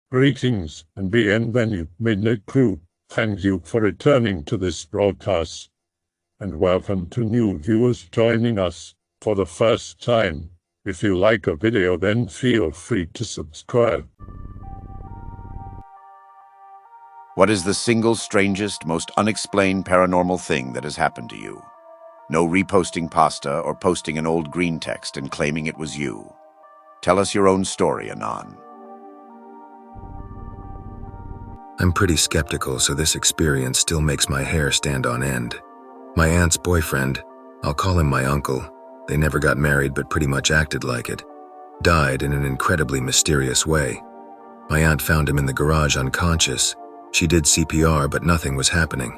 Greetings and bienvenue, Midnight Crew. Thank you for returning to this broadcast. And welcome to new viewers joining us for the first time. If you like a video, then feel free to subscribe. What is the single strangest, most unexplained paranormal thing that has happened to you? No reposting pasta or posting an old Greentext and claiming it was you. Tell us your own story, Anon. I'm pretty skeptical, so this experience still makes my hair stand on end. My aunt's boyfriend, I'll call him my uncle, they never got married but pretty much acted like it, died in an incredibly mysterious way. My aunt found him in the garage unconscious. She did CPR, but nothing was happening.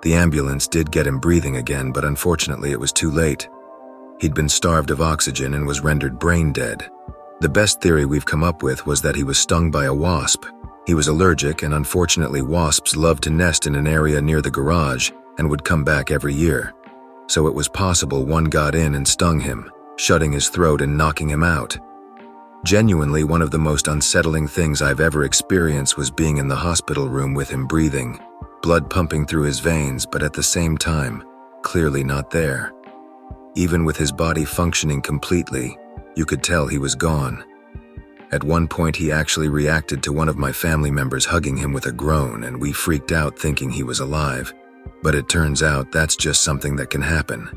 The ambulance did get him breathing again, but unfortunately it was too late. He'd been starved of oxygen and was rendered brain dead. The best theory we've come up with was that he was stung by a wasp. He was allergic, and unfortunately wasps love to nest in an area near the garage and would come back every year. So it was possible one got in and stung him, shutting his throat and knocking him out. Genuinely, one of the most unsettling things I've ever experienced was being in the hospital room with him breathing, blood pumping through his veins, but at the same time, clearly not there. Even with his body functioning completely, you could tell he was gone. At one point, he actually reacted to one of my family members hugging him with a groan, and we freaked out thinking he was alive. But it turns out that's just something that can happen.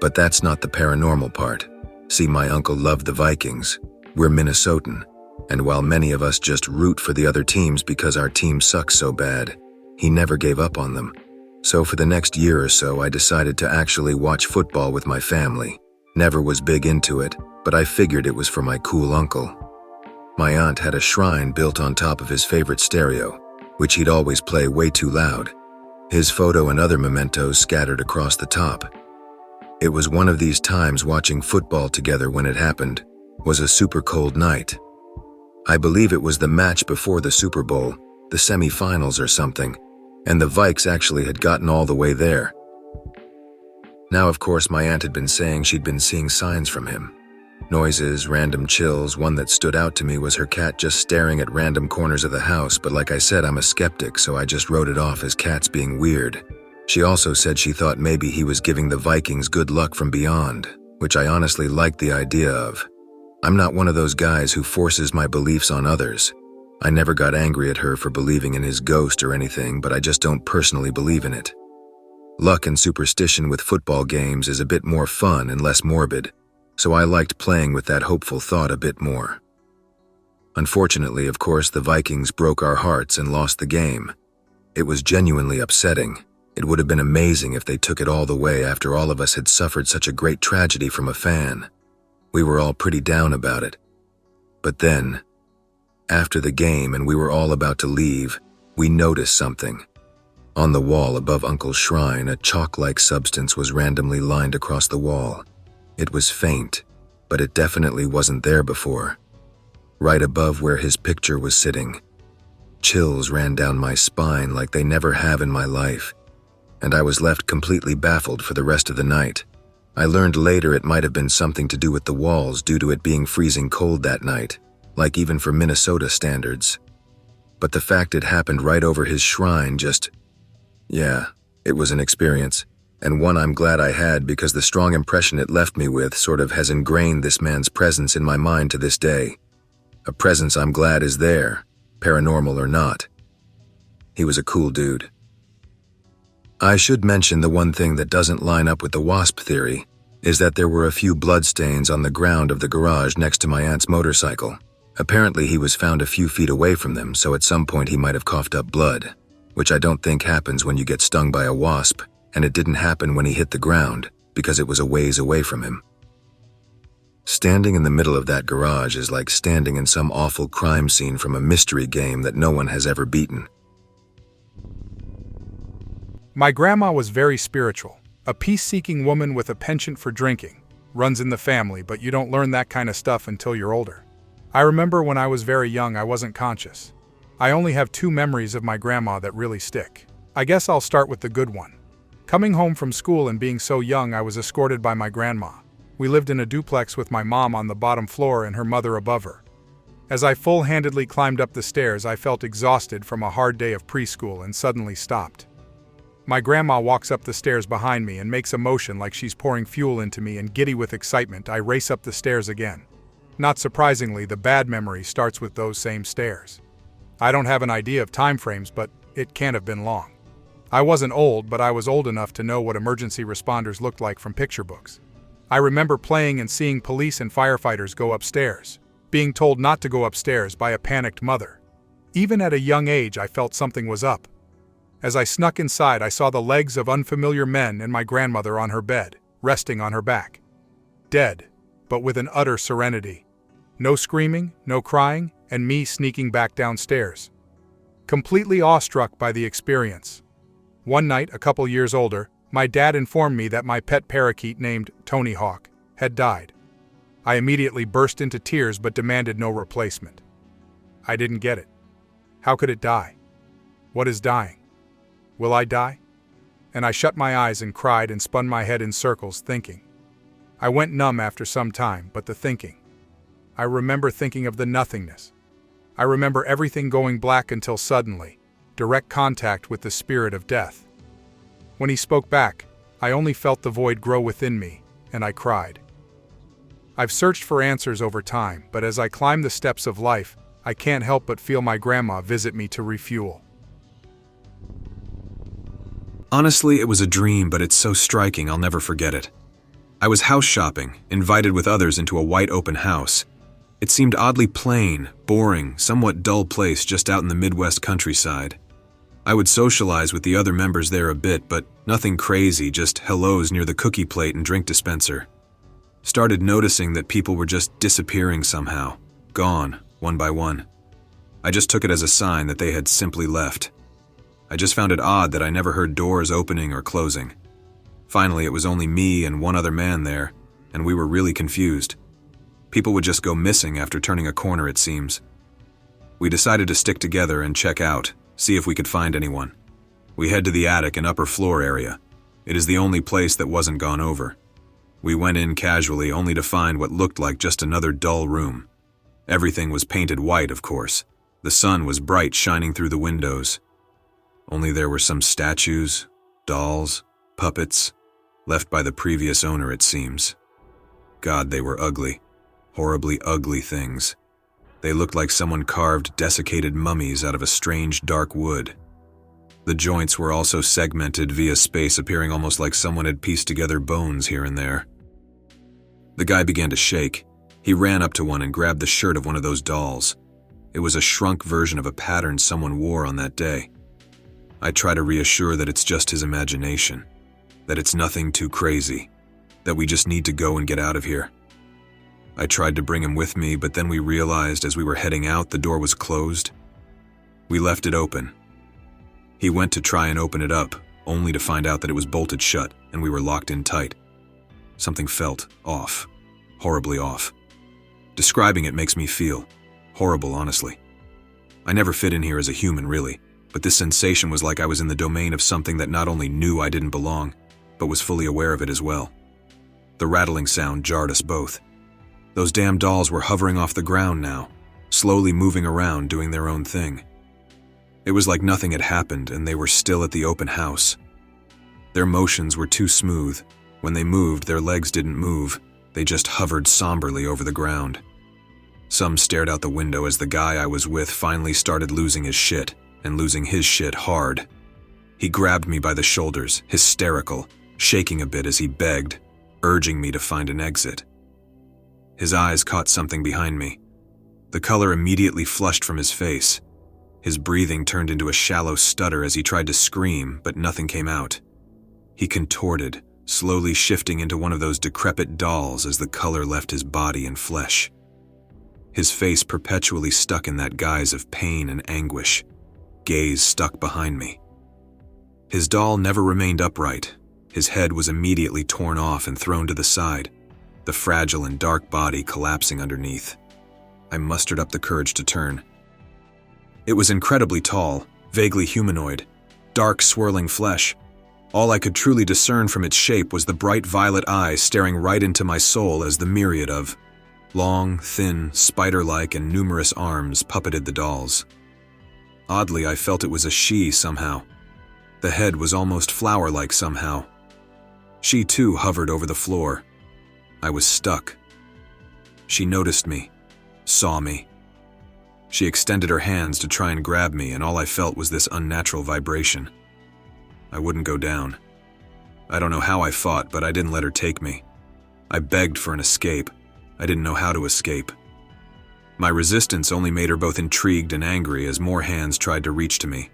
But that's not the paranormal part. See, my uncle loved the Vikings. We're Minnesotan, and while many of us just root for the other teams because our team sucks so bad, he never gave up on them. So for the next year or so, I decided to actually watch football with my family. Never was big into it, but I figured it was for my cool uncle. My aunt had a shrine built on top of his favorite stereo, which he'd always play way too loud. His photo and other mementos scattered across the top. It was one of these times watching football together when it happened. Was a super cold night. I believe it was the match before the Super Bowl, the semi-finals or something, and the Vikes actually had gotten all the way there. Now, of course, my aunt had been saying she'd been seeing signs from him. Noises, random chills. One that stood out to me was her cat just staring at random corners of the house, but like I said, I'm a skeptic, so I just wrote it off as cats being weird. She also said she thought maybe he was giving the Vikings good luck from beyond, which I honestly liked the idea of. I'm not one of those guys who forces my beliefs on others. I never got angry at her for believing in his ghost or anything, but I just don't personally believe in it. Luck and superstition with football games is a bit more fun and less morbid, so I liked playing with that hopeful thought a bit more. Unfortunately, of course, the Vikings broke our hearts and lost the game. It was genuinely upsetting. It would have been amazing if they took it all the way after all of us had suffered such a great tragedy from a fan. We were all pretty down about it. But then, after the game and we were all about to leave, we noticed something. On the wall above Uncle's shrine, a chalk-like substance was randomly lined across the wall. It was faint, but it definitely wasn't there before. Right above where his picture was sitting. Chills ran down my spine like they never have in my life, and I was left completely baffled for the rest of the night. I learned later it might have been something to do with the walls due to it being freezing cold that night, like even for Minnesota standards. But the fact it happened right over his shrine yeah, it was an experience. And one I'm glad I had because the strong impression it left me with sort of has ingrained this man's presence in my mind to this day. A presence I'm glad is there, paranormal or not. He was a cool dude. I should mention the one thing that doesn't line up with the wasp theory is that there were a few bloodstains on the ground of the garage next to my aunt's motorcycle. Apparently he was found a few feet away from them, so at some point he might have coughed up blood, which I don't think happens when you get stung by a wasp. And it didn't happen when he hit the ground, because it was a ways away from him. Standing in the middle of that garage is like standing in some awful crime scene from a mystery game that no one has ever beaten. My grandma was very spiritual, a peace-seeking woman with a penchant for drinking. Runs in the family, but you don't learn that kind of stuff until you're older. I remember when I was very young, I wasn't conscious. I only have 2 memories of my grandma that really stick. I guess I'll start with the good one. Coming home from school and being so young, I was escorted by my grandma. We lived in a duplex with my mom on the bottom floor and her mother above her. As I full-handedly climbed up the stairs, I felt exhausted from a hard day of preschool and suddenly stopped. My grandma walks up the stairs behind me and makes a motion like she's pouring fuel into me, and giddy with excitement, I race up the stairs again. Not surprisingly, the bad memory starts with those same stairs. I don't have an idea of time frames, but it can't have been long. I wasn't old, but I was old enough to know what emergency responders looked like from picture books. I remember playing and seeing police and firefighters go upstairs, being told not to go upstairs by a panicked mother. Even at a young age, I felt something was up. As I snuck inside, I saw the legs of unfamiliar men and my grandmother on her bed, resting on her back. Dead, but with an utter serenity. No screaming, no crying, and me sneaking back downstairs. Completely awestruck by the experience. One night, a couple years older, my dad informed me that my pet parakeet named Tony Hawk had died. I immediately burst into tears but demanded no replacement. I didn't get it. How could it die? What is dying? Will I die? And I shut my eyes and cried and spun my head in circles, thinking. I went numb after some time, but the thinking. I remember thinking of the nothingness. I remember everything going black until suddenly, direct contact with the spirit of death. When he spoke back, I only felt the void grow within me, and I cried. I've searched for answers over time, but as I climb the steps of life, I can't help but feel my grandma visit me to refuel. Honestly, it was a dream, but it's so striking I'll never forget it. I was house shopping, invited with others into a white open house. It seemed oddly plain, boring, somewhat dull place just out in the Midwest countryside. I would socialize with the other members there a bit, but nothing crazy, just hellos near the cookie plate and drink dispenser. Started noticing that people were just disappearing somehow, gone, one by one. I just took it as a sign that they had simply left. I just found it odd that I never heard doors opening or closing. Finally, it was only me and one other man there, and we were really confused. People would just go missing after turning a corner, it seems. We decided to stick together and check out, see if we could find anyone. We head to the attic and upper floor area. It is the only place that wasn't gone over. We went in casually only to find what looked like just another dull room. Everything was painted white, of course. The sun was bright, shining through the windows. Only there were some statues, dolls, puppets, left by the previous owner, it seems. God, they were ugly. Horribly ugly things. They looked like someone carved desiccated mummies out of a strange dark wood. The joints were also segmented via space, appearing almost like someone had pieced together bones here and there. The guy began to shake. He ran up to one and grabbed the shirt of one of those dolls. It was a shrunk version of a pattern someone wore on that day. I try to reassure that it's just his imagination, that it's nothing too crazy, that we just need to go and get out of here. I tried to bring him with me, but then we realized as we were heading out the door was closed. We left it open. He went to try and open it up, only to find out that it was bolted shut and we were locked in tight. Something felt off, horribly off. Describing it makes me feel horrible, honestly. I never fit in here as a human, really, but this sensation was like I was in the domain of something that not only knew I didn't belong, but was fully aware of it as well. The rattling sound jarred us both. Those damn dolls were hovering off the ground now, slowly moving around, doing their own thing. It was like nothing had happened and they were still at the open house. Their motions were too smooth. When they moved, their legs didn't move. They just hovered somberly over the ground. Some stared out the window as the guy I was with finally started losing his shit, and losing his shit hard. He grabbed me by the shoulders, hysterical, shaking a bit as he begged, urging me to find an exit. His eyes caught something behind me. The color immediately flushed from his face. His breathing turned into a shallow stutter as he tried to scream, but nothing came out. He contorted, slowly shifting into one of those decrepit dolls as the color left his body and flesh. His face perpetually stuck in that guise of pain and anguish, gaze stuck behind me. His doll never remained upright. His head was immediately torn off and thrown to the side, the fragile and dark body collapsing underneath. I mustered up the courage to turn. It was incredibly tall, vaguely humanoid, dark swirling flesh. All I could truly discern from its shape was the bright violet eyes staring right into my soul as the myriad of Long, thin, spider-like, and numerous arms puppeted the dolls. Oddly, I felt it was a she somehow. The head was almost flower-like somehow. She too hovered over the floor. I was stuck. She noticed me, saw me. She extended her hands to try and grab me, and all I felt was this unnatural vibration. I wouldn't go down. I don't know how I fought, but I didn't let her take me. I begged for an escape. I didn't know how to escape. My resistance only made her both intrigued and angry as more hands tried to reach to me.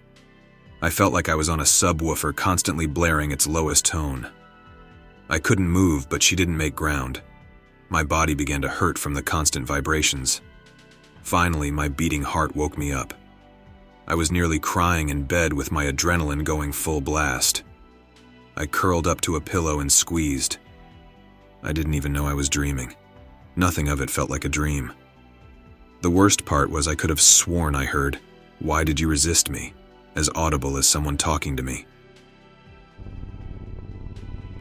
I felt like I was on a subwoofer constantly blaring its lowest tone. I couldn't move, but she didn't make ground. My body began to hurt from the constant vibrations. Finally, my beating heart woke me up. I was nearly crying in bed with my adrenaline going full blast. I curled up to a pillow and squeezed. I didn't even know I was dreaming. Nothing of it felt like a dream. The worst part was I could have sworn I heard, "Why did you resist me?" as audible as someone talking to me.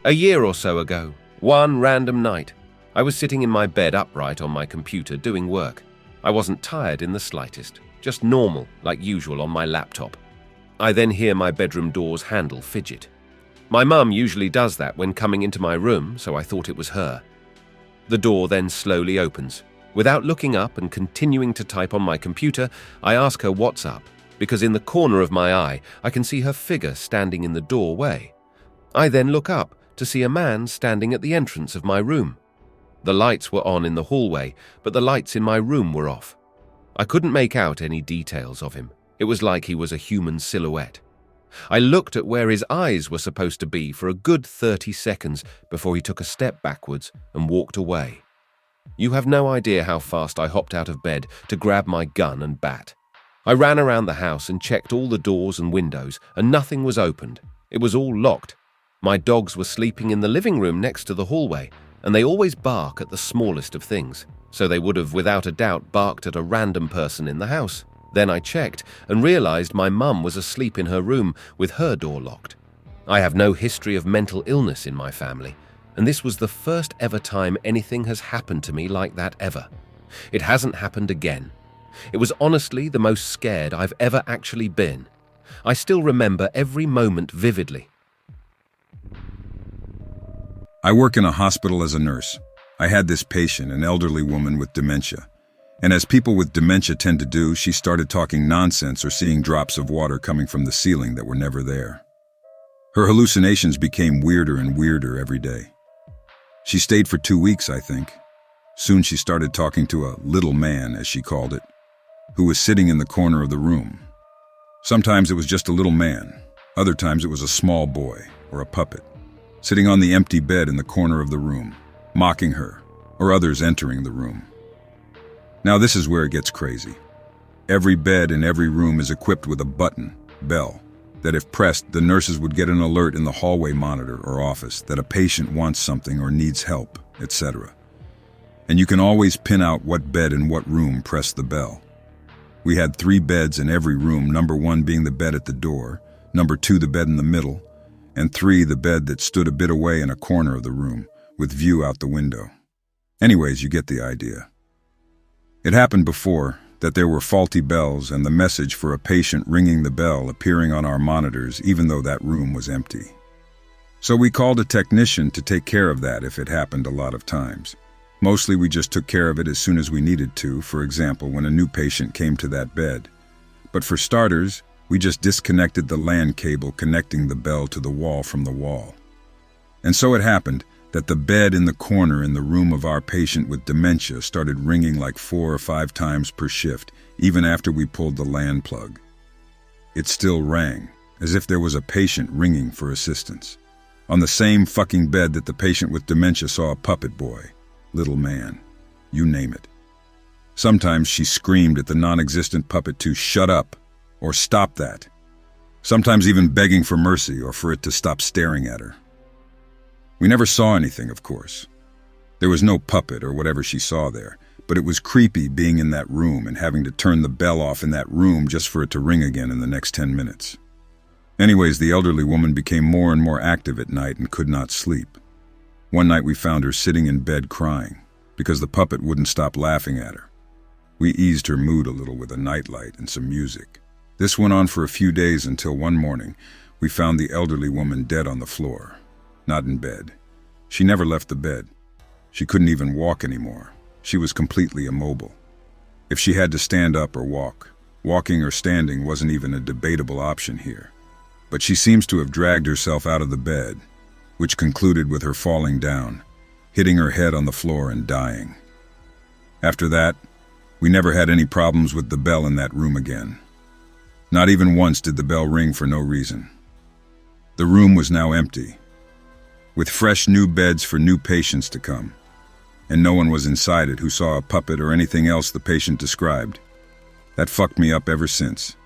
A year or so ago, one random night, I was sitting in my bed upright on my computer doing work. I wasn't tired in the slightest, just normal, like usual on my laptop. I then hear my bedroom door's handle fidget. My mum usually does that when coming into my room, so I thought it was her. The door then slowly opens. Without looking up and continuing to type on my computer, I ask her what's up, because in the corner of my eye, I can see her figure standing in the doorway. I then look up to see a man standing at the entrance of my room. The lights were on in the hallway, but the lights in my room were off. I couldn't make out any details of him. It was like he was a human silhouette. I looked at where his eyes were supposed to be for a good 30 seconds before he took a step backwards and walked away. You have no idea how fast I hopped out of bed to grab my gun and bat. I ran around the house and checked all the doors and windows, and nothing was opened. It was all locked. My dogs were sleeping in the living room next to the hallway, and they always bark at the smallest of things, so they would have without a doubt barked at a random person in the house. Then I checked and realized my mum was asleep in her room with her door locked. I have no history of mental illness in my family, and this was the first ever time anything has happened to me like that ever. It hasn't happened again. It was honestly the most scared I've ever actually been. I still remember every moment vividly. I work in a hospital as a nurse. I had this patient, an elderly woman with dementia. And as people with dementia tend to do, she started talking nonsense or seeing drops of water coming from the ceiling that were never there. Her hallucinations became weirder and weirder every day. She stayed for 2 weeks, I think. Soon she started talking to a little man, as she called it, who was sitting in the corner of the room. Sometimes it was just a little man. Other times it was a small boy or a puppet, sitting on the empty bed in the corner of the room, mocking her, or others entering the room. Now this is where it gets crazy. Every bed in every room is equipped with a button, bell, that if pressed, the nurses would get an alert in the hallway monitor or office that a patient wants something or needs help, etc. And you can always pin out what bed in what room pressed the bell. We had 3 beds in every room, number 1 being the bed at the door, number 2 the bed in the middle, and 3 the bed that stood a bit away in a corner of the room, with view out the window. Anyways, you get the idea. It happened before that there were faulty bells and the message for a patient ringing the bell appearing on our monitors even though that room was empty. So we called a technician to take care of that if it happened a lot of times. Mostly we just took care of it as soon as we needed to, for example, when a new patient came to that bed. But for starters, we just disconnected the LAN cable connecting the bell to the wall from the wall. And so it happened that the bed in the corner in the room of our patient with dementia started ringing like 4 or 5 times per shift, even after we pulled the LAN plug. It still rang, as if there was a patient ringing for assistance. On the same fucking bed that the patient with dementia saw a puppet boy, little man, you name it. Sometimes she screamed at the non-existent puppet to shut up or stop that. Sometimes even begging for mercy or for it to stop staring at her. We never saw anything, of course. There was no puppet or whatever she saw there, but it was creepy being in that room and having to turn the bell off in that room just for it to ring again in the next 10 minutes. Anyways, the elderly woman became more and more active at night and could not sleep. One night we found her sitting in bed crying, because the puppet wouldn't stop laughing at her. We eased her mood a little with a nightlight and some music. This went on for a few days until one morning we found the elderly woman dead on the floor, not in bed. She never left the bed. She couldn't even walk anymore. She was completely immobile. If she had to stand up or walk, walking or standing wasn't even a debatable option here. But she seems to have dragged herself out of the bed, which concluded with her falling down, hitting her head on the floor and dying. After that, we never had any problems with the bell in that room again. Not even once did the bell ring for no reason. The room was now empty, with fresh new beds for new patients to come, and no one was inside it who saw a puppet or anything else the patient described. That fucked me up ever since.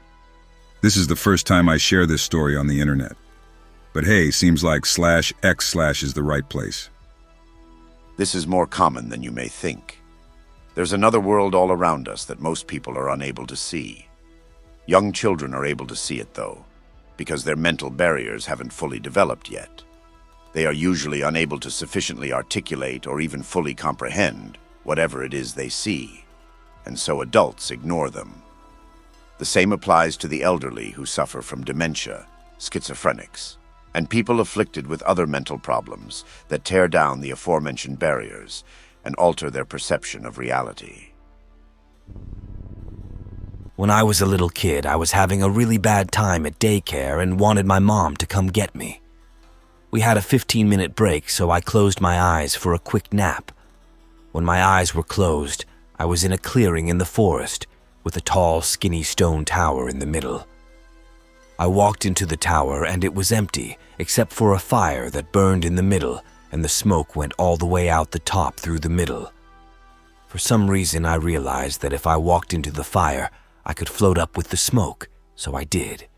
This is the first time I share this story on the internet. But hey, seems like /x/ is the right place. This is more common than you may think. There's another world all around us that most people are unable to see. Young children are able to see it, though, because their mental barriers haven't fully developed yet. They are usually unable to sufficiently articulate or even fully comprehend whatever it is they see, and so adults ignore them. The same applies to the elderly who suffer from dementia, schizophrenics, and people afflicted with other mental problems that tear down the aforementioned barriers and alter their perception of reality. When I was a little kid, I was having a really bad time at daycare and wanted my mom to come get me. We had a 15-minute break, so I closed my eyes for a quick nap. When my eyes were closed, I was in a clearing in the forest with a tall, skinny stone tower in the middle. I walked into the tower and it was empty, except for a fire that burned in the middle, and the smoke went all the way out the top through the middle. For some reason, I realized that if I walked into the fire, I could float up with the smoke, so I did.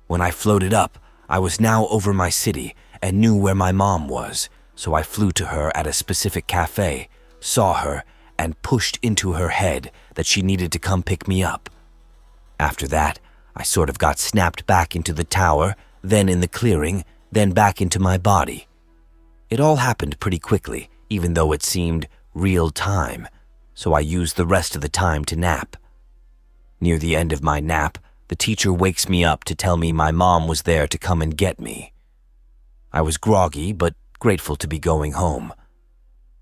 When I floated up, I was now over my city and knew where my mom was, so I flew to her at a specific cafe, saw her, and pushed into her head that she needed to come pick me up. After that, I sort of got snapped back into the tower, then in the clearing, then back into my body. It all happened pretty quickly, even though it seemed real time, so I used the rest of the time to nap. Near the end of my nap, the teacher wakes me up to tell me my mom was there to come and get me. I was groggy, but grateful to be going home.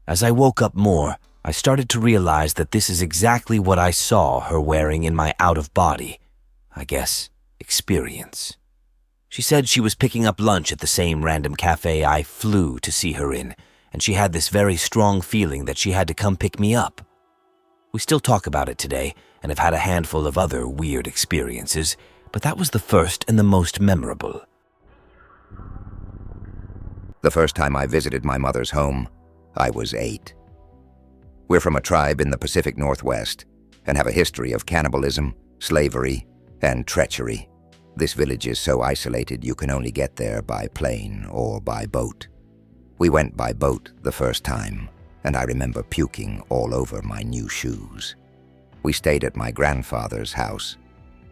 As I woke up more, I started to realize that this is exactly what I saw her wearing in my out-of-body, I guess, experience. She said she was picking up lunch at the same random cafe I flew to see her in, and she had this very strong feeling that she had to come pick me up. We still talk about it today, and have had a handful of other weird experiences, but that was the first and the most memorable. The first time I visited my mother's home, I was 8. We're from a tribe in the Pacific Northwest and have a history of cannibalism, slavery, and treachery. This village is so isolated you can only get there by plane or by boat. We went by boat the first time, and I remember puking all over my new shoes. We stayed at my grandfather's house.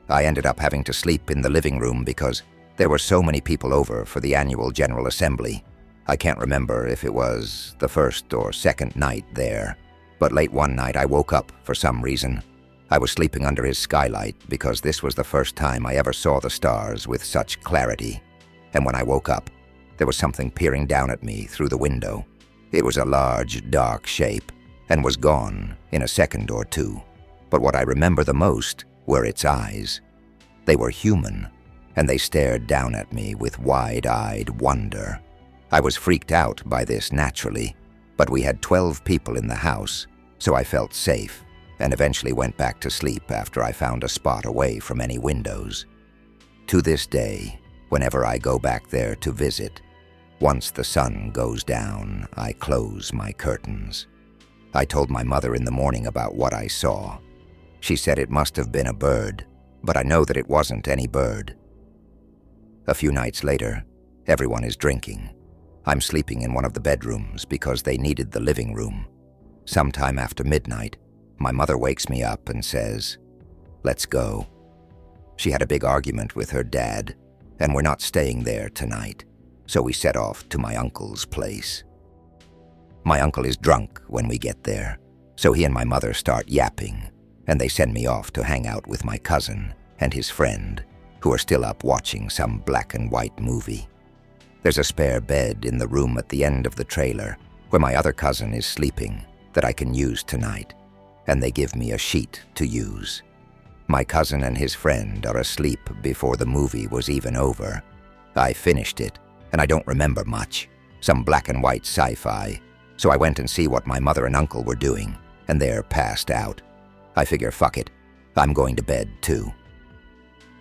I ended up having to sleep in the living room because there were so many people over for the annual General Assembly. I can't remember if it was the first or second night there, but late one night I woke up for some reason. I was sleeping under his skylight because this was the first time I ever saw the stars with such clarity. And when I woke up, there was something peering down at me through the window. It was a large, dark shape and was gone in a second or two. But what I remember the most were its eyes. They were human, and they stared down at me with wide-eyed wonder. I was freaked out by this naturally, but we had 12 people in the house, so I felt safe, and eventually went back to sleep after I found a spot away from any windows. To this day, whenever I go back there to visit, once the sun goes down, I close my curtains. I told my mother in the morning about what I saw. She said it must have been a bird, but I know that it wasn't any bird. A few nights later, everyone is drinking. I'm sleeping in one of the bedrooms because they needed the living room. Sometime after midnight, my mother wakes me up and says, "Let's go." She had a big argument with her dad, and we're not staying there tonight, so we set off to my uncle's place. My uncle is drunk when we get there, so he and my mother start yapping, and they send me off to hang out with my cousin and his friend, who are still up watching some black and white movie. There's a spare bed in the room at the end of the trailer where my other cousin is sleeping that I can use tonight, and they give me a sheet to use. My cousin and his friend are asleep before the movie was even over. I finished it, and I don't remember much. Some black and white sci-fi. So I went and see what my mother and uncle were doing, and they're passed out. I figure, fuck it, I'm going to bed too.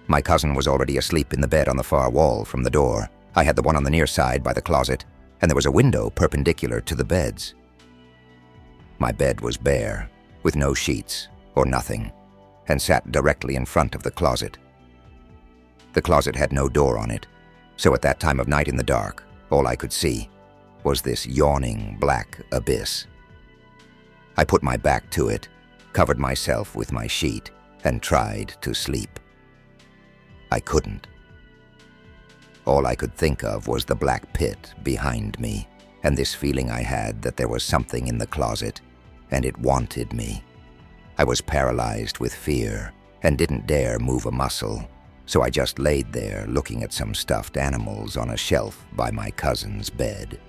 My cousin was already asleep in the bed on the far wall from the door. I had the one on the near side by the closet, and there was a window perpendicular to the beds. My bed was bare, with no sheets or nothing, and sat directly in front of the closet. The closet had no door on it, so at that time of night in the dark, all I could see was this yawning black abyss. I put my back to it, covered myself with my sheet, and tried to sleep. I couldn't. All I could think of was the black pit behind me, and this feeling I had that there was something in the closet, and it wanted me. I was paralyzed with fear and didn't dare move a muscle, so I just laid there looking at some stuffed animals on a shelf by my cousin's bed.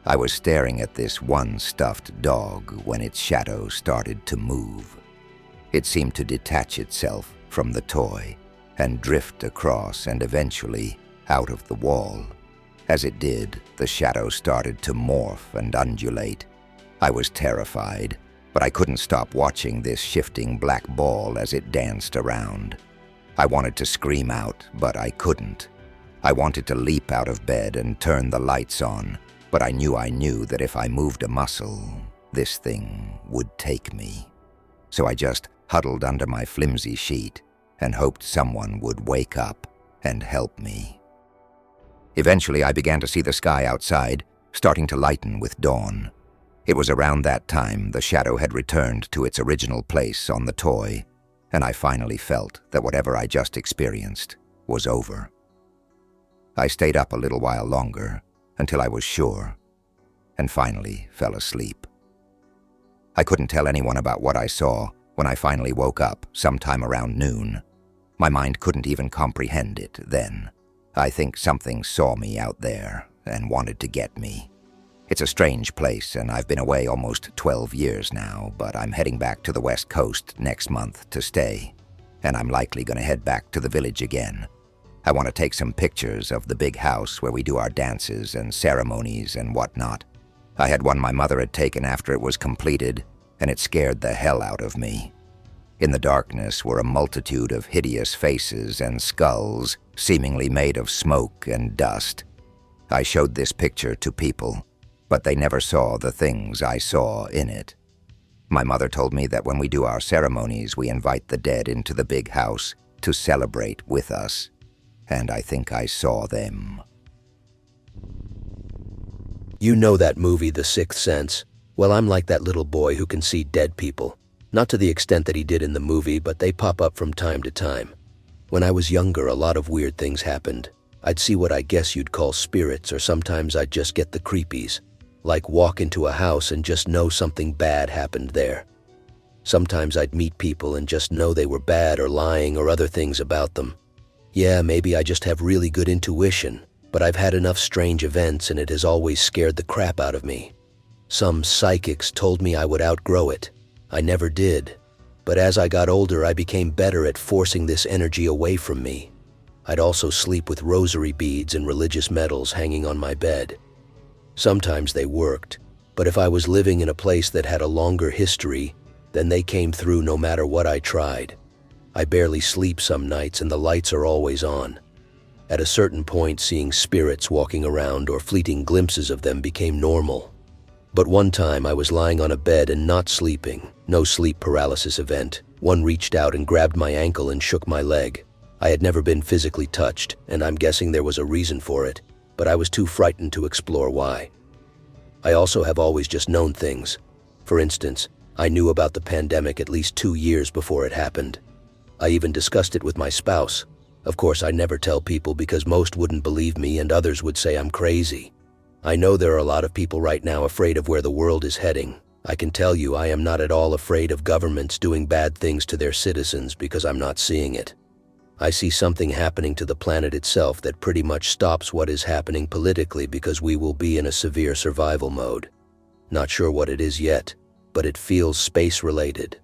I was staring at this one stuffed dog when its shadow started to move. It seemed to detach itself from the toy and drift across and eventually out of the wall. As it did, the shadow started to morph and undulate. I was terrified, but I couldn't stop watching this shifting black ball as it danced around. I wanted to scream out, but I couldn't. I wanted to leap out of bed and turn the lights on, but I knew that if I moved a muscle, this thing would take me. So I just huddled under my flimsy sheet and hoped someone would wake up and help me. Eventually, I began to see the sky outside, starting to lighten with dawn. It was around that time the shadow had returned to its original place on the toy, and I finally felt that whatever I just experienced was over. I stayed up a little while longer, until I was sure, and finally fell asleep. I couldn't tell anyone about what I saw when I finally woke up sometime around noon. My mind couldn't even comprehend it then. I think something saw me out there and wanted to get me. It's a strange place, and I've been away almost 12 years now, but I'm heading back to the West Coast next month to stay, and I'm likely going to head back to the village again. I want to take some pictures of the big house where we do our dances and ceremonies and whatnot. I had one my mother had taken after it was completed, and it scared the hell out of me. In the darkness were a multitude of hideous faces and skulls, seemingly made of smoke and dust. I showed this picture to people, but they never saw the things I saw in it. My mother told me that when we do our ceremonies, we invite the dead into the big house to celebrate with us, and I think I saw them. You know that movie, The Sixth Sense? Well, I'm like that little boy who can see dead people. Not to the extent that he did in the movie, but they pop up from time to time. When I was younger, a lot of weird things happened. I'd see what I guess you'd call spirits, or sometimes I'd just get the creepies. Like walk into a house and just know something bad happened there. Sometimes I'd meet people and just know they were bad or lying or other things about them. Yeah, maybe I just have really good intuition, but I've had enough strange events and it has always scared the crap out of me. Some psychics told me I would outgrow it. I never did. But as I got older, I became better at forcing this energy away from me. I'd also sleep with rosary beads and religious medals hanging on my bed. Sometimes they worked, but if I was living in a place that had a longer history, then they came through no matter what I tried. I barely sleep some nights and the lights are always on. At a certain point, seeing spirits walking around or fleeting glimpses of them became normal. But one time I was lying on a bed and not sleeping, no sleep paralysis event. One reached out and grabbed my ankle and shook my leg. I had never been physically touched, and I'm guessing there was a reason for it, but I was too frightened to explore why. I also have always just known things. For instance, I knew about the pandemic at least 2 years before it happened. I even discussed it with my spouse. Of course, I never tell people because most wouldn't believe me and others would say I'm crazy. I know there are a lot of people right now afraid of where the world is heading. I can tell you I am not at all afraid of governments doing bad things to their citizens because I'm not seeing it. I see something happening to the planet itself that pretty much stops what is happening politically because we will be in a severe survival mode. Not sure what it is yet, but it feels space-related.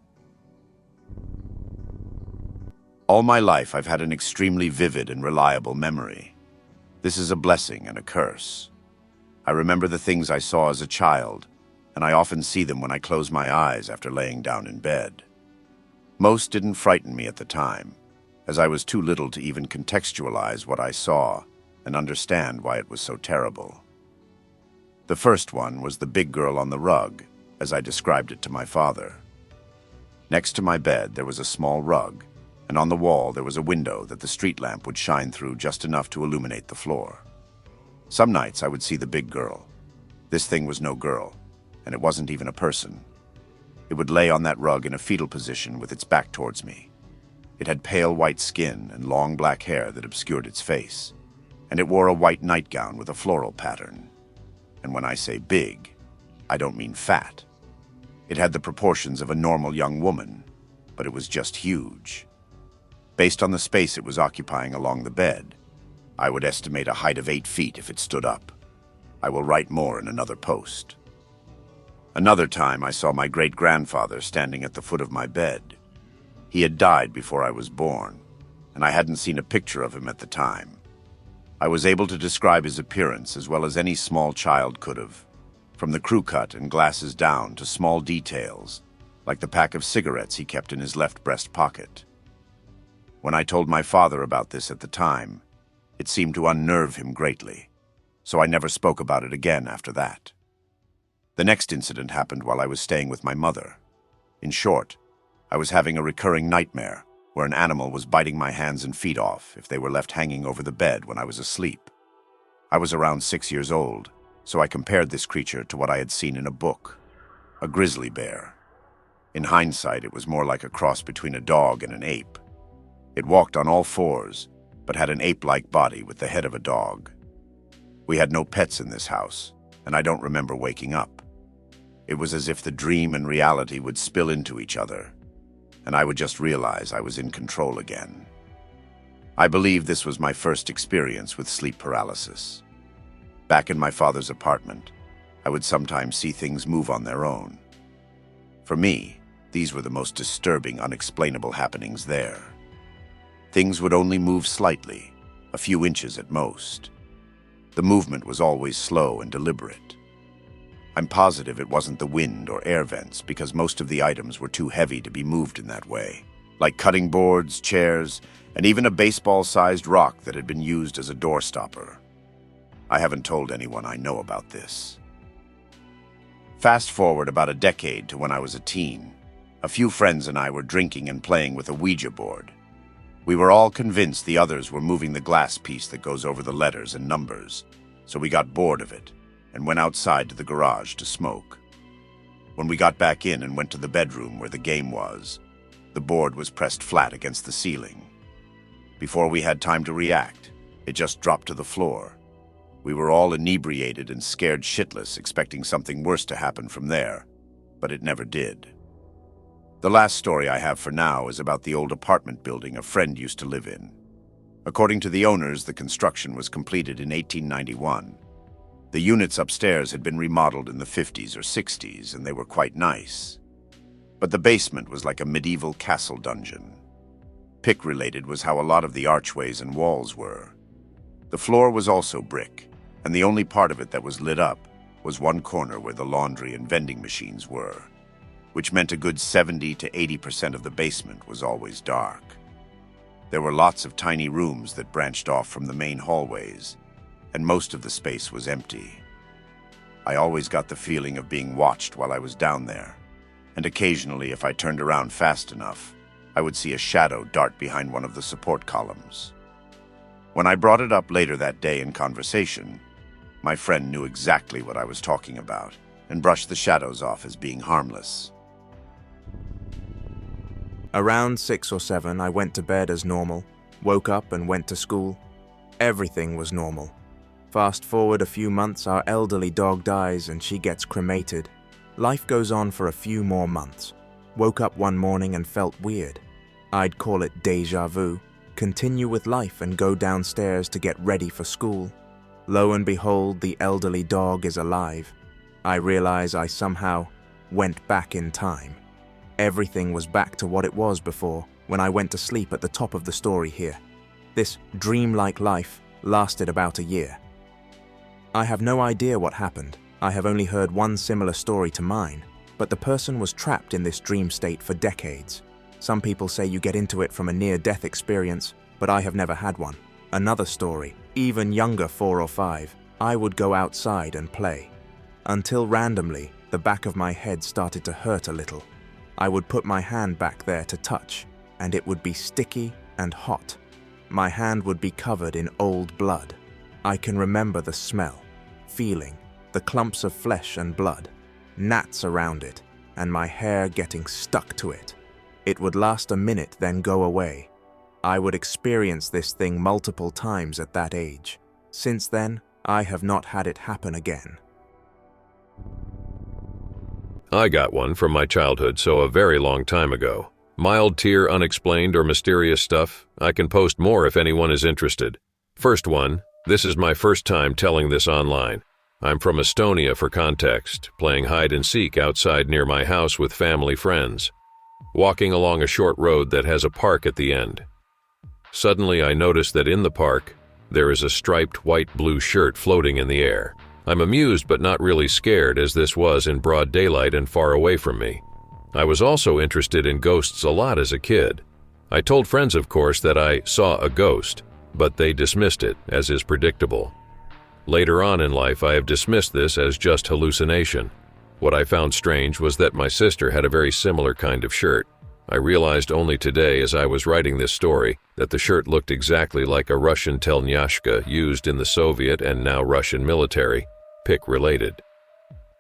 All my life, I've had an extremely vivid and reliable memory. This is a blessing and a curse. I remember the things I saw as a child, and I often see them when I close my eyes after laying down in bed. Most didn't frighten me at the time, as I was too little to even contextualize what I saw and understand why it was so terrible. The first one was the big girl on the rug, as I described it to my father. Next to my bed, there was a small rug, and on the wall there was a window that the street lamp would shine through just enough to illuminate the floor. Some nights I would see the big girl. This thing was no girl, and it wasn't even a person. It would lay on that rug in a fetal position with its back towards me. It had pale white skin and long black hair that obscured its face, and it wore a white nightgown with a floral pattern. And when I say big, I don't mean fat. It had the proportions of a normal young woman, but it was just huge. Based on the space it was occupying along the bed, I would estimate a height of 8 feet if it stood up. I will write more in another post. Another time I saw my great-grandfather standing at the foot of my bed. He had died before I was born, and I hadn't seen a picture of him at the time. I was able to describe his appearance as well as any small child could have, from the crew cut and glasses down to small details, like the pack of cigarettes he kept in his left breast pocket. When I told my father about this at the time, it seemed to unnerve him greatly, so I never spoke about it again after that. The next incident happened while I was staying with my mother. In short, I was having a recurring nightmare where an animal was biting my hands and feet off if they were left hanging over the bed when I was asleep. I was around 6 years old, so I compared this creature to what I had seen in a book, a grizzly bear. In hindsight, it was more like a cross between a dog and an ape. It walked on all fours, but had an ape-like body with the head of a dog. We had no pets in this house, and I don't remember waking up. It was as if the dream and reality would spill into each other, and I would just realize I was in control again. I believe this was my first experience with sleep paralysis. Back in my father's apartment, I would sometimes see things move on their own. For me, these were the most disturbing, unexplainable happenings there. Things would only move slightly, a few inches at most. The movement was always slow and deliberate. I'm positive it wasn't the wind or air vents because most of the items were too heavy to be moved in that way, like cutting boards, chairs, and even a baseball-sized rock that had been used as a door stopper. I haven't told anyone I know about this. Fast forward about a decade to when I was a teen. A few friends and I were drinking and playing with a Ouija board. We were all convinced the others were moving the glass piece that goes over the letters and numbers, so we got bored of it and went outside to the garage to smoke. When we got back in and went to the bedroom where the game was, the board was pressed flat against the ceiling. Before we had time to react, it just dropped to the floor. We were all inebriated and scared shitless, expecting something worse to happen from there, but it never did. The last story I have for now is about the old apartment building a friend used to live in. According to the owners, the construction was completed in 1891. The units upstairs had been remodeled in the 50s or 60s, and they were quite nice. But the basement was like a medieval castle dungeon. Pick-related was how a lot of the archways and walls were. The floor was also brick, and the only part of it that was lit up was one corner where the laundry and vending machines were, which meant a good 70 to 80% of the basement was always dark. There were lots of tiny rooms that branched off from the main hallways, and most of the space was empty. I always got the feeling of being watched while I was down there, and occasionally, if I turned around fast enough, I would see a shadow dart behind one of the support columns. When I brought it up later that day in conversation, my friend knew exactly what I was talking about and brushed the shadows off as being harmless. Around 6 or 7, I went to bed as normal, woke up and went to school. Everything was normal. Fast forward a few months, our elderly dog dies and she gets cremated. Life goes on for a few more months. Woke up one morning and felt weird. I'd call it déjà vu. Continue with life and go downstairs to get ready for school. Lo and behold, the elderly dog is alive. I realize I somehow went back in time. Everything was back to what it was before, when I went to sleep at the top of the story here. This dreamlike life lasted about a year. I have no idea what happened. I have only heard one similar story to mine, but the person was trapped in this dream state for decades. Some people say you get into it from a near-death experience, but I have never had one. Another story, even younger, 4 or 5, I would go outside and play. Until randomly, the back of my head started to hurt a little. I would put my hand back there to touch, and it would be sticky and hot. My hand would be covered in old blood. I can remember the smell, feeling, the clumps of flesh and blood, gnats around it, and my hair getting stuck to it. It would last a minute, then go away. I would experience this thing multiple times at that age. Since then, I have not had it happen again. I got one from my childhood, so a very long time ago. Mild tier, unexplained or mysterious stuff. I can post more if anyone is interested. First one, this is my first time telling this online. I'm from Estonia for context, playing hide and seek outside near my house with family friends. Walking along a short road that has a park at the end. Suddenly I notice that in the park, there is a striped white-blue shirt floating in the air. I'm amused but not really scared, as this was in broad daylight and far away from me. I was also interested in ghosts a lot as a kid. I told friends, of course, that I saw a ghost, but they dismissed it, as is predictable. Later on in life, I have dismissed this as just hallucination. What I found strange was that my sister had a very similar kind of shirt. I realized only today, as I was writing this story, that the shirt looked exactly like a Russian telnyashka used in the Soviet and now Russian military, pick related.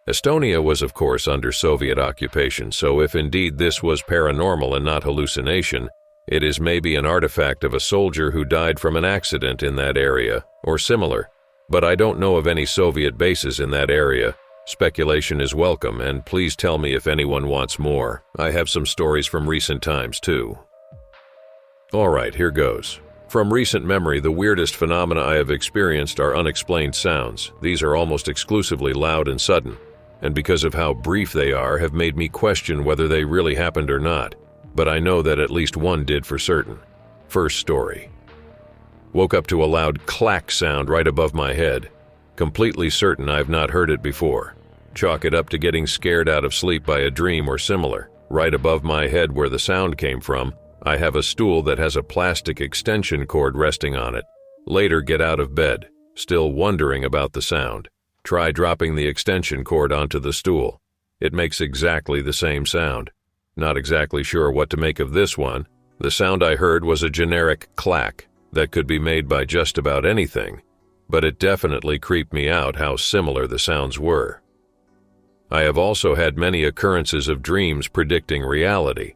Estonia was of course under Soviet occupation, so if indeed this was paranormal and not hallucination, it is maybe an artifact of a soldier who died from an accident in that area, or similar. But I don't know of any Soviet bases in that area. Speculation is welcome, and please tell me if anyone wants more. I have some stories from recent times too. Alright, here goes. From recent memory, the weirdest phenomena I have experienced are unexplained sounds. These are almost exclusively loud and sudden, and because of how brief they are, have made me question whether they really happened or not. But I know that at least one did for certain. First story. Woke up to a loud clack sound right above my head. Completely certain I've not heard it before. Chalk it up to getting scared out of sleep by a dream or similar. Right above my head where the sound came from, I have a stool that has a plastic extension cord resting on it. Later get out of bed, still wondering about the sound. Try dropping the extension cord onto the stool. It makes exactly the same sound. Not exactly sure what to make of this one. The sound I heard was a generic clack that could be made by just about anything, but it definitely creeped me out how similar the sounds were. I have also had many occurrences of dreams predicting reality.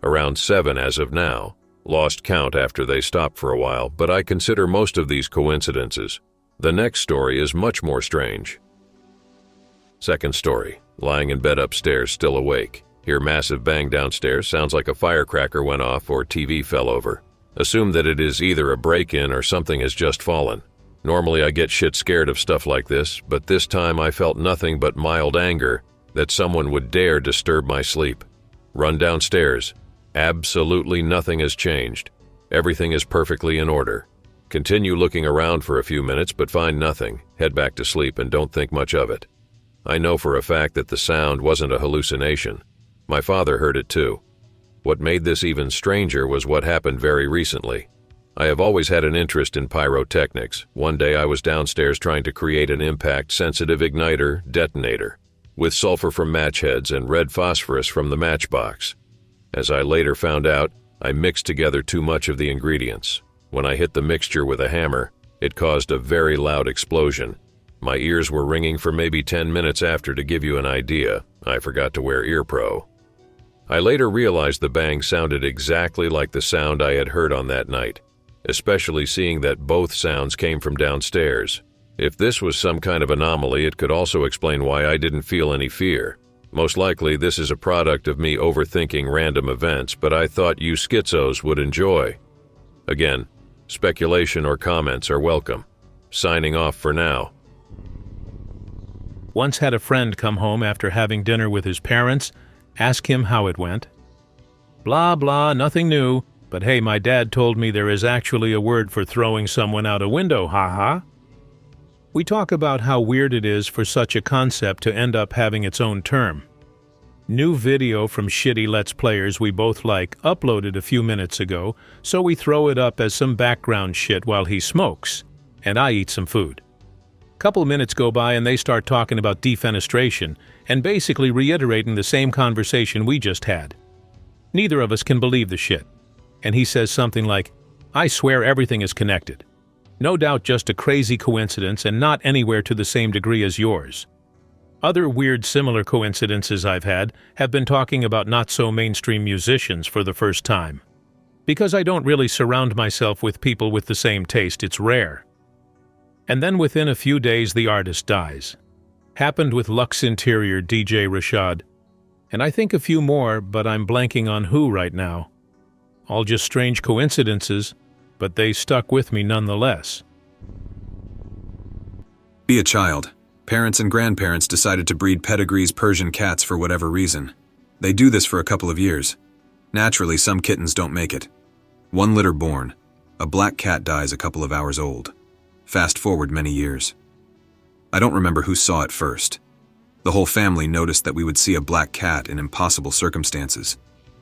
Around 7 as of now. Lost count after they stopped for a while, but I consider most of these coincidences. The next story is much more strange. Second story. Lying in bed upstairs, still awake. Hear massive bang downstairs, sounds like a firecracker went off or TV fell over. Assume that it is either a break-in or something has just fallen. Normally I get shit scared of stuff like this, but this time I felt nothing but mild anger that someone would dare disturb my sleep. Run downstairs. Absolutely nothing has changed. Everything is perfectly in order. Continue looking around for a few minutes but find nothing. Head back to sleep and don't think much of it. I know for a fact that the sound wasn't a hallucination. My father heard it too. What made this even stranger was what happened very recently. I have always had an interest in pyrotechnics. One day I was downstairs trying to create an impact-sensitive igniter detonator with sulfur from match heads and red phosphorus from the matchbox. As I later found out, I mixed together too much of the ingredients. When I hit the mixture with a hammer, it caused a very loud explosion. My ears were ringing for maybe 10 minutes after. To give you an idea, I forgot to wear ear pro. I later realized the bang sounded exactly like the sound I had heard on that night, especially seeing that both sounds came from downstairs. If this was some kind of anomaly, it could also explain why I didn't feel any fear. Most likely, this is a product of me overthinking random events, but I thought you schizos would enjoy. Again, speculation or comments are welcome. Signing off for now. Once had a friend come home after having dinner with his parents, ask him how it went. Blah, blah, nothing new, but hey, my dad told me there is actually a word for throwing someone out a window, haha. We talk about how weird it is for such a concept to end up having its own term. New video from shitty Let's Players we both like uploaded a few minutes ago, so we throw it up as some background shit while he smokes, and I eat some food. Couple minutes go by and they start talking about defenestration and basically reiterating the same conversation we just had. Neither of us can believe the shit. And he says something like, I swear everything is connected. No doubt just a crazy coincidence and not anywhere to the same degree as yours. Other weird similar coincidences I've had have been talking about not-so-mainstream musicians for the first time. Because I don't really surround myself with people with the same taste, it's rare. And then within a few days the artist dies. Happened with Lux Interior DJ Rashad. And I think a few more, but I'm blanking on who right now. All just strange coincidences, but they stuck with me nonetheless. Be a child. Parents and grandparents decided to breed pedigrees Persian cats for whatever reason. They do this for a couple of years. Naturally, some kittens don't make it. One litter born. A black cat dies a couple of hours old. Fast forward many years. I don't remember who saw it first. The whole family noticed that we would see a black cat in impossible circumstances,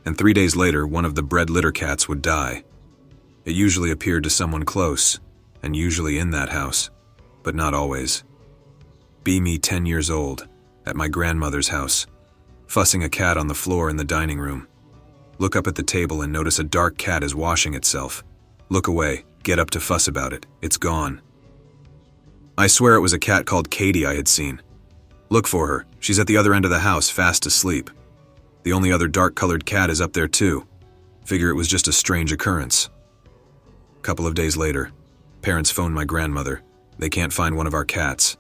and 3 days later one of the bred litter cats would die. It usually appeared to someone close, and usually in that house, but not always. Be me 10 years old, at my grandmother's house, fussing a cat on the floor in the dining room. Look up at the table and notice a dark cat is washing itself. Look away, get up to fuss about it, it's gone. I swear it was a cat called Katie I had seen. Look for her, she's at the other end of the house, fast asleep. The only other dark-colored cat is up there too. Figure it was just a strange occurrence. Couple of days later, parents phone my grandmother. They can't find one of our cats.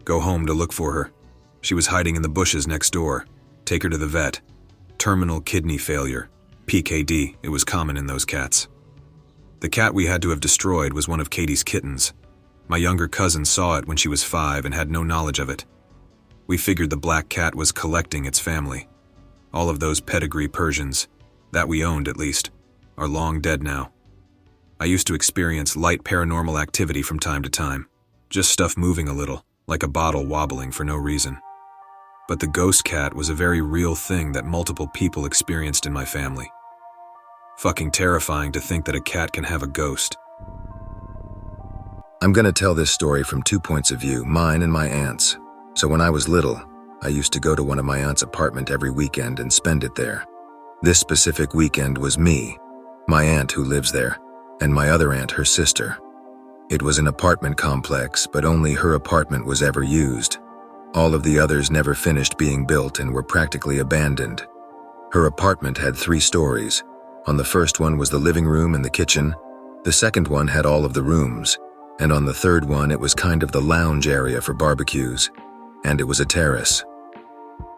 Go home to look for her. She was hiding in the bushes next door. Take her to the vet. Terminal kidney failure. PKD, it was common in those cats. The cat we had to have destroyed was one of Katie's kittens. My younger cousin saw it when she was 5 and had no knowledge of it. We figured the black cat was collecting its family. All of those pedigree Persians, that we owned at least, are long dead now. I used to experience light paranormal activity from time to time. Just stuff moving a little, like a bottle wobbling for no reason. But the ghost cat was a very real thing that multiple people experienced in my family. Fucking terrifying to think that a cat can have a ghost. I'm gonna tell this story from 2 points of view, mine and my aunt's. So when I was little, I used to go to one of my aunt's apartment every weekend and spend it there. This specific weekend was me, my aunt who lives there, and my other aunt, her sister. It was an apartment complex, but only her apartment was ever used. All of the others never finished being built and were practically abandoned. Her apartment had 3 stories. On the first one was the living room and the kitchen. The second one had all of the rooms. And on the third one, it was kind of the lounge area for barbecues. And it was a terrace.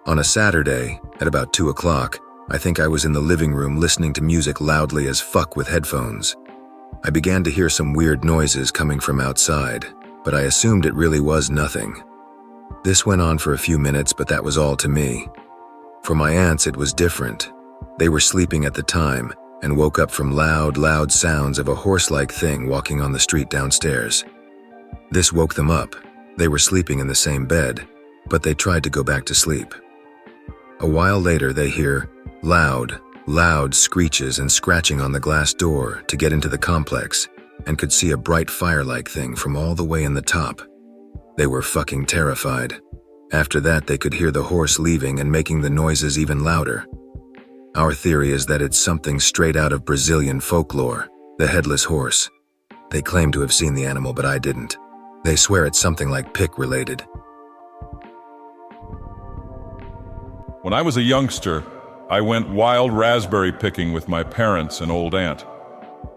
On a Saturday, at about 2 o'clock, I think I was in the living room listening to music loudly as fuck with headphones. I began to hear some weird noises coming from outside, but I assumed it really was nothing. This went on for a few minutes, but that was all to me. For my aunts, it was different. They were sleeping at the time and woke up from loud sounds of a horse-like thing walking on the street downstairs. This woke them up. They were sleeping in the same bed, but they tried to go back to sleep. A while later, they hear loud screeches and scratching on the glass door to get into the complex, and could see a bright fire-like thing from all the way in the top. They were fucking terrified. After that, they could hear the horse leaving and making the noises even louder. Our theory is that it's something straight out of Brazilian folklore, the headless horse. They claim to have seen the animal, but I didn't. They swear it's something like pick-related. When I was a youngster, I went wild raspberry picking with my parents and old aunt.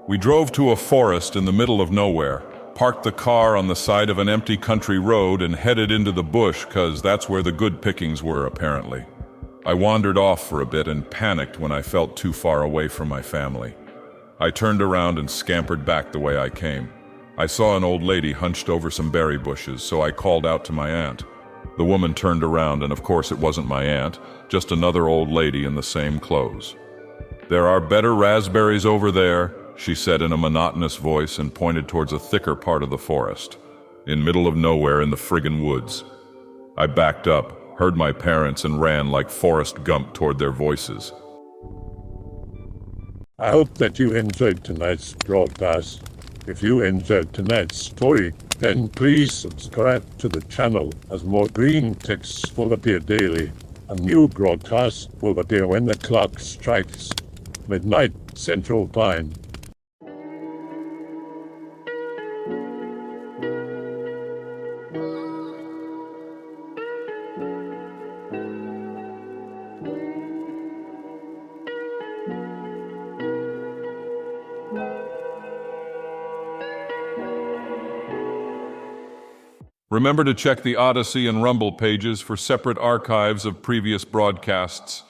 We drove to a forest in the middle of nowhere, parked the car on the side of an empty country road and headed into the bush, 'cause that's where the good pickings were, apparently. I wandered off for a bit and panicked when I felt too far away from my family. I turned around and scampered back the way I came. I saw an old lady hunched over some berry bushes, so I called out to my aunt. The woman turned around, and of course it wasn't my aunt, just another old lady in the same clothes. "There are better raspberries over there," she said in a monotonous voice and pointed towards a thicker part of the forest, in middle of nowhere in the friggin' woods. I backed up, heard my parents, and ran like Forrest Gump toward their voices. I hope that you enjoyed tonight's broadcast. If you enjoyed tonight's story, then please subscribe to the channel, as more Greentext will appear daily. A new broadcast will appear when the clock strikes midnight Central Time. Remember to check the Odyssey and Rumble pages for separate archives of previous broadcasts.